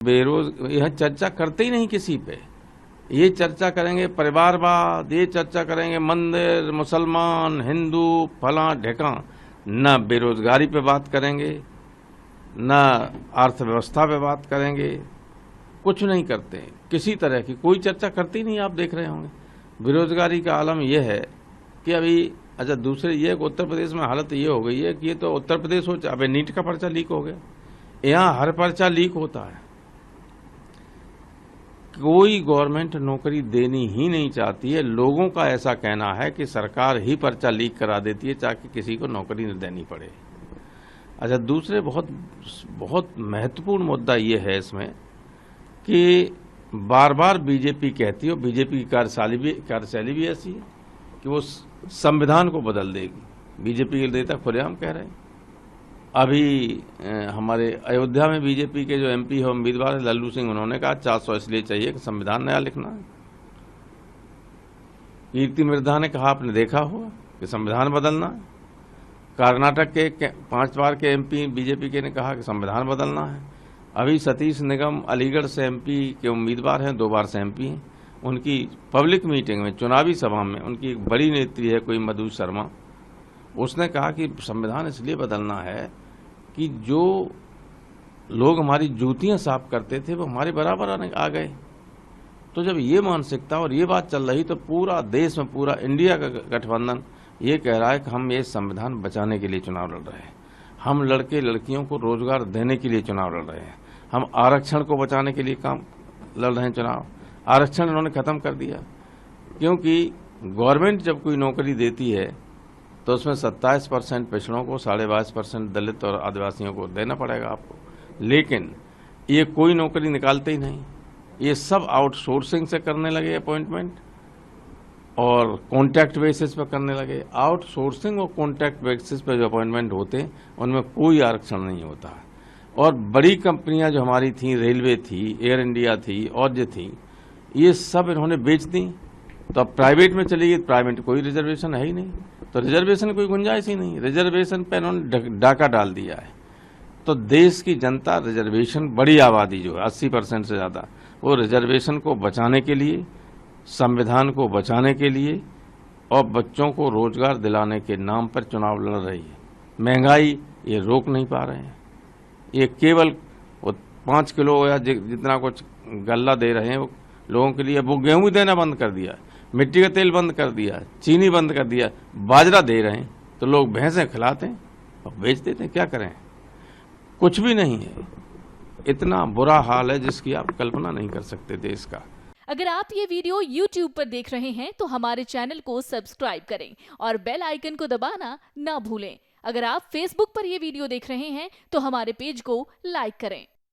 यह चर्चा करते ही नहीं किसी पे। ये चर्चा करेंगे परिवारवाद, ये चर्चा करेंगे मंदिर, मुसलमान, हिंदू, फला ढेका, न बेरोजगारी पे बात करेंगे, न अर्थव्यवस्था पे बात करेंगे, कुछ नहीं करते। किसी तरह की कोई चर्चा करते ही नहीं। आप देख रहे होंगे बेरोजगारी का आलम यह है कि अभी अच्छा दूसरे ये उत्तर प्रदेश में हालत ये हो गई है कि ये तो उत्तर प्रदेश हो, अबे नीट का पर्चा लीक हो गया। यहाँ हर पर्चा लीक होता है। कोई गवर्नमेंट नौकरी देनी ही नहीं चाहती है। लोगों का ऐसा कहना है कि सरकार ही पर्चा लीक करा देती है ताकि किसी को नौकरी न देनी पड़े। अच्छा दूसरे बहुत महत्वपूर्ण मुद्दा ये है इसमें कि बार बार बीजेपी कहती है, और बीजेपी की कार्यशैली भी ऐसी है कि वो संविधान को बदल देगी। बीजेपी के नेता खुलेआम कह रहे हैं। अभी हमारे अयोध्या में बीजेपी के जो एमपी है उम्मीदवार है लल्लू सिंह, उन्होंने कहा 400 इसलिए चाहिए कि संविधान नया लिखना है। कीर्ति मिर्धा ने कहा आपने देखा होगा कि संविधान बदलना है। कर्नाटक के 5 बार के एमपी बीजेपी के ने कहा कि संविधान बदलना है। अभी सतीश निगम अलीगढ़ से एमपी के उम्मीदवार हैं, 2 बार से एमपी हैं। उनकी पब्लिक मीटिंग में, चुनावी सभा में, उनकी एक बड़ी नेत्री है कोई मधु शर्मा, उसने कहा कि संविधान इसलिए बदलना है कि जो लोग हमारी जूतियां साफ करते थे वो हमारे बराबर आ गए। तो जब ये मानसिकता और ये बात चल रही तो पूरा देश में, पूरा इंडिया का गठबंधन ये कह रहा है कि हम ये संविधान बचाने के लिए चुनाव लड़ रहे हैं। हम लड़के लड़कियों को रोजगार देने के लिए चुनाव लड़ रहे हैं। हम आरक्षण को बचाने के लिए लड़ रहे हैं चुनाव। आरक्षण इन्होंने खत्म कर दिया, क्योंकि गवर्नमेंट जब कोई नौकरी देती है तो उसमें 27% पिछड़ों को, 22.5% दलित और आदिवासियों को देना पड़ेगा आपको। लेकिन ये कोई नौकरी निकालते ही नहीं। ये सब आउटसोर्सिंग से करने लगे अपॉइंटमेंट, और कॉन्ट्रैक्ट बेसिस पर करने लगे। आउटसोर्सिंग और कॉन्ट्रैक्ट बेसिस पर जो अपॉइंटमेंट होते हैं उनमें कोई आरक्षण नहीं होता। और बड़ी कंपनियां जो हमारी थी, रेलवे थी, एयर इंडिया थी और जो थी, ये सब इन्होंने बेच दी। तो अब प्राइवेट में चली गई। प्राइवेट में कोई रिजर्वेशन है ही नहीं, तो रिजर्वेशन की कोई गुंजाइश ही नहीं। रिजर्वेशन पे इन्होंने डाका डाल दिया है। तो देश की जनता रिजर्वेशन, बड़ी आबादी जो है 80% से ज़्यादा, वो रिजर्वेशन को बचाने के लिए, संविधान को बचाने के लिए और बच्चों को रोजगार दिलाने के नाम पर चुनाव लड़ रही है। महंगाई ये रोक नहीं पा रहे हैं। ये केवल 5 किलो या जितना कुछ गल्ला दे रहे हैं वो लोगों के लिए। वो गेहूं देना बंद कर दिया, मिट्टी का तेल बंद कर दिया, चीनी बंद कर दिया, बाजरा दे रहे हैं तो लोग भैंसें खिलाते हैं और बेच देते हैं। क्या करें, कुछ भी नहीं है। इतना बुरा हाल है जिसकी आप कल्पना नहीं कर सकते देश का। अगर आप ये वीडियो YouTube पर देख रहे हैं तो हमारे चैनल को सब्सक्राइब करें और बेल आइकन को दबाना ना भूलें। अगर आप Facebook पर ये वीडियो देख रहे हैं तो हमारे पेज को लाइक करें।